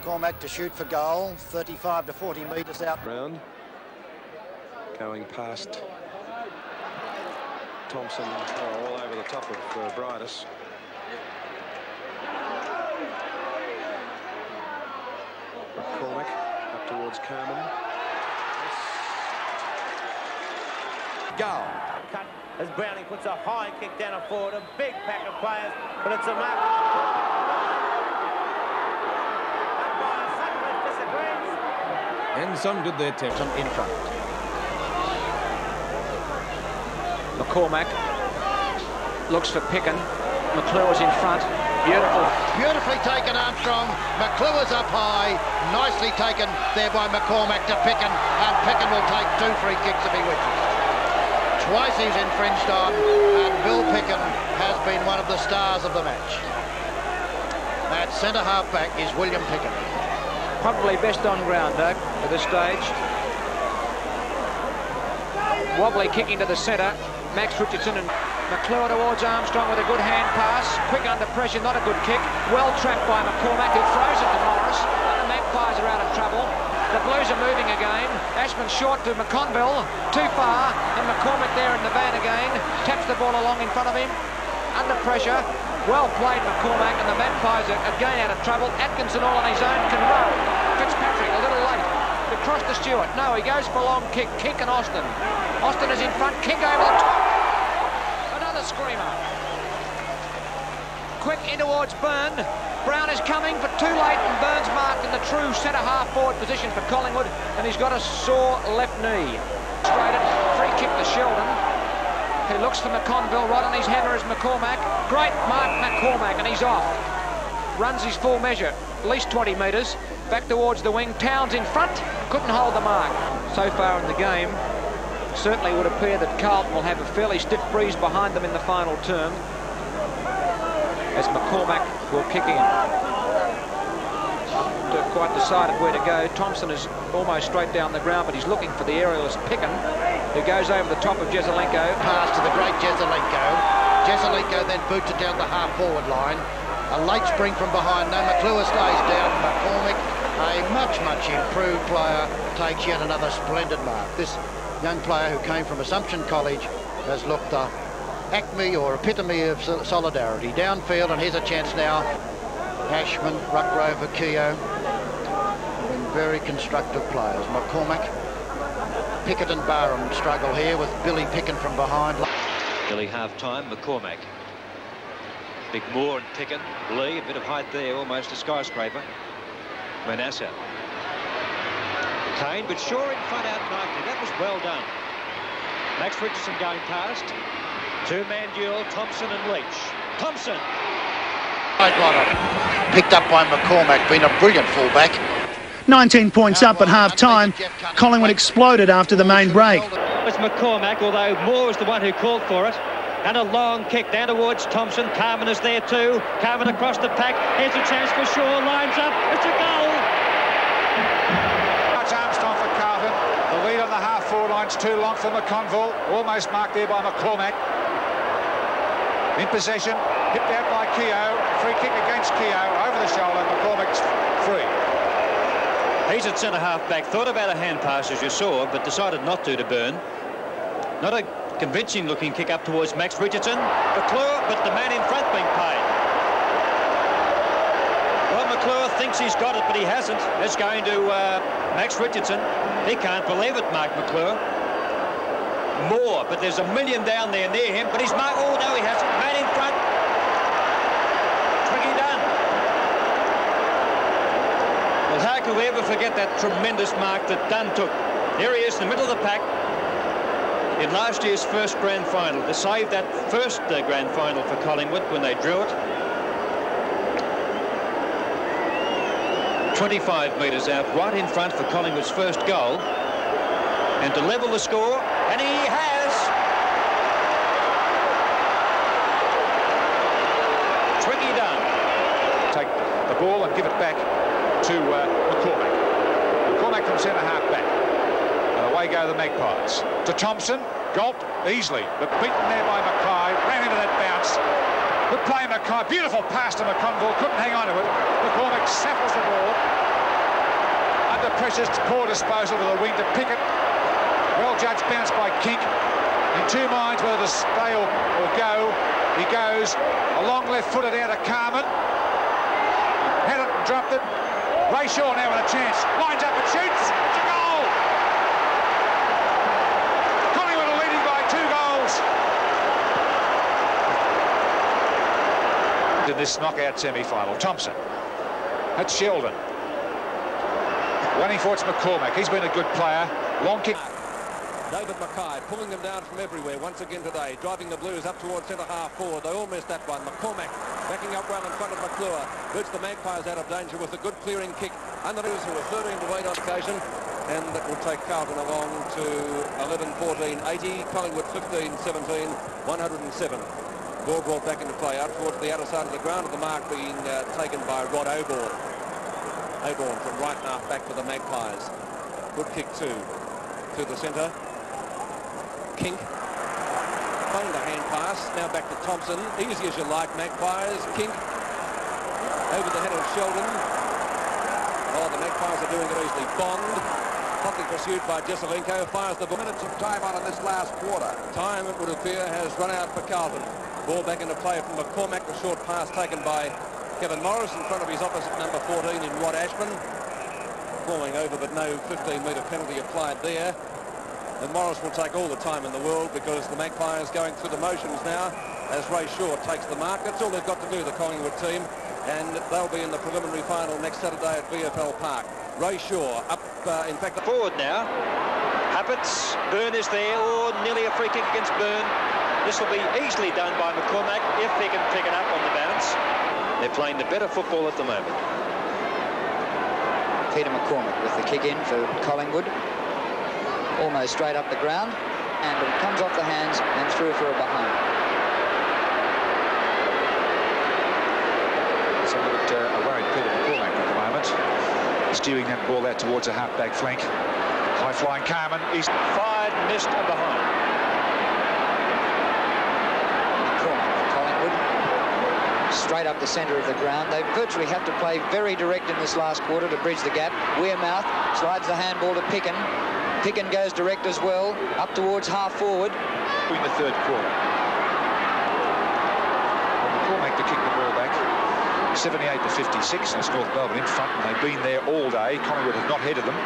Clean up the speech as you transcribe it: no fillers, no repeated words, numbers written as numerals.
McCormack to shoot for goal, 35 to 40 metres out. Round, going past Thompson, all over the top of Bridus. McCormack up towards Carmen. Goal. Cut as Browning puts a high kick down and forward, a big pack of players, but it's a mark. And some good there, Tim. Some in front. McCormack looks for Picken. McClure's in front. Beautiful. Beautifully taken, Armstrong. McClure's up high. Nicely taken there by McCormack to Picken. And Picken will take 2 free kicks if he wishes. Twice he's infringed on, and Bill Picken has been one of the stars of the match. That centre half back is William Picken. Probably best on ground, Doug, at this stage. Wobbly kicking to the centre. Max Richardson and McClure towards Armstrong with a good hand pass. Quick under pressure, not a good kick. Well trapped by McCormack, who throws it to Morris. And the Magpies are out of trouble. The Blues are moving again. Ashman short to McConville. Too far. And McCormack there in the van again. Taps the ball along in front of him. Under pressure. Well played, McCormack, and the Magpies are again out of trouble. Atkinson all on his own can run. Fitzpatrick a little late. Across to Stewart. No, he goes for a long kick. Kick and Austin. Austin is in front. Kick over the top. Another screamer. Quick in towards Byrne. Brown is coming, but too late, and Burns marked in the true centre half forward position for Collingwood, and he's got a sore left knee. Straighted, free kick to Sheldon. He looks for McConville, right on his hammer is McCormack. Great mark, McCormack, and he's off. Runs his full measure, at least 20 metres. Back towards the wing, Towns in front, couldn't hold the mark. So far in the game, certainly would appear that Carlton will have a fairly stiff breeze behind them in the final term, as McCormack will kick in. Not quite decided where to go. Thompson is almost straight down the ground, but he's looking for the aerialist Picken, who goes over the top of Jesaulenko. Pass to the great Jesaulenko. Jesaulenko then boots it down the half-forward line. A late spring from behind. No, McClure stays down. McCormack, a much improved player, takes yet another splendid mark. This young player who came from Assumption College has looked the acme or epitome of solidarity. Downfield, and here's a chance now. Ashman, Ruckrover, Keogh. Been very constructive players. McCormack, Pickett and Barham struggle here with Billy Picken from behind. Nearly half-time, McCormack. Big Moore and Picken. Lee, a bit of height there, almost a skyscraper. Manasseh. Kane, but sure in front out nicely. That was well done. Max Richardson going past. Two-man duel, Thompson and Leach. Thompson! Picked up by McCormack, been a brilliant fullback. 19 points up at half-time. Collingwood exploded after the main break. It's McCormack, although Moore is the one who called for it. And a long kick down towards Thompson. Carmen is there too. Carmen across the pack. Here's a chance for Shaw. Lines up. It's a goal. Much Armstrong for Carlton. The lead on the half-forward line's too long for McConville. Almost marked there by McCormack. In possession. Hipped out by Keogh. Free kick against Keogh. Over the shoulder. McCormack's free. He's at centre-half back. Thought about a hand pass, as you saw, but decided not to Byrne. Not a convincing looking kick up towards Max Richardson. McClure, but the man in front being paid. Well, McClure thinks he's got it, but he hasn't. It's going to Max Richardson. He can't believe it, Mark McClure. Moore, but there's a million down there near him, but he's marked. Oh, no, he hasn't. Man in front. Tricky done. Well, how could we ever forget that tremendous mark that Dunn took? Here he is in the middle of the pack. In last year's first grand final, to save that first grand final for Collingwood when they drew it. 25 metres out, right in front for Collingwood's first goal. And to level the score, and he has. Tricky done. Take the ball and give it back to McCormack. McCormack from centre half back. Away go the Magpies. To Thompson, gulped easily, but beaten there by Mackay. Ran into that bounce. Good play, Mackay. Beautiful pass to McConville. Couldn't hang on to it. McCormack saddles the ball. pressures, poor disposal to the wing to Pickett. Well judged bounce by Kink. In two minds whether to stay or go. He goes. A long left footer down to Carmen. Had it and dropped it. Ray Shaw now with a chance. Lines up and shoots. It's a goal! Collingwood are leading by 2 goals. In this knockout semi-final, Thompson. That's Sheldon. Running for it's McCormack. He's been a good player. Long kick. David Mackay pulling them down from everywhere once again today, driving the Blues up towards centre half forward. They all missed that one. McCormack backing up well in front of McClure. Hurts the Magpies out of danger with a good clearing kick. And the Blues, who were 13 to 8 on occasion, and that will take Carlton along to 11-14-80. Collingwood 15-17, 107. Ball brought back into play out towards the outer side of the ground, with the mark being taken by Rod Oborn. Oborn from right half back for the Magpies. Good kick too to the centre. Kink playing the hand pass, now back to Thompson. Easy as you like, Magpies. Kink over the head of Sheldon. Oh, the Magpies are doing it easily. Bond, hotly pursued by Jesselenko, fires the ball. Minutes of time out in this last quarter. Time, it would appear, has run out for Carlton. Ball back into play from McCormack. The short pass taken by Kevin Morris in front of his opposite number 14 in Rod Ashman. Falling over, but no 15-metre penalty applied there. And Morris will take all the time in the world because the Magpies going through the motions now as Ray Shaw takes the mark. That's all they've got to do, the Collingwood team, and they'll be in the preliminary final next Saturday at VFL Park. Ray Shaw up, in fact, Forward now. Happets, Byrne is there, or nearly a free kick against Byrne. This will be easily done by McCormack if he can pick it up on the bounce. They're playing the better football at the moment. Peter McCormack with the kick in for Collingwood. Almost straight up the ground, and it comes off the hands and through for a behind. It's a little bit worried Peter McCormack at the moment. Steering that ball out towards a half-back flank. High-flying Carmen. He's Fired, missed, and behind. McCormack for Collingwood. Straight up the centre of the ground. They virtually have to play very direct in this last quarter to bridge the gap. Wearmouth slides the handball to Picken. Picken goes direct as well, up towards half forward. in the third quarter. McCormack to kick the ball back. 78-56. That's North Melbourne in front, and they've been there all day. Collingwood have not headed them.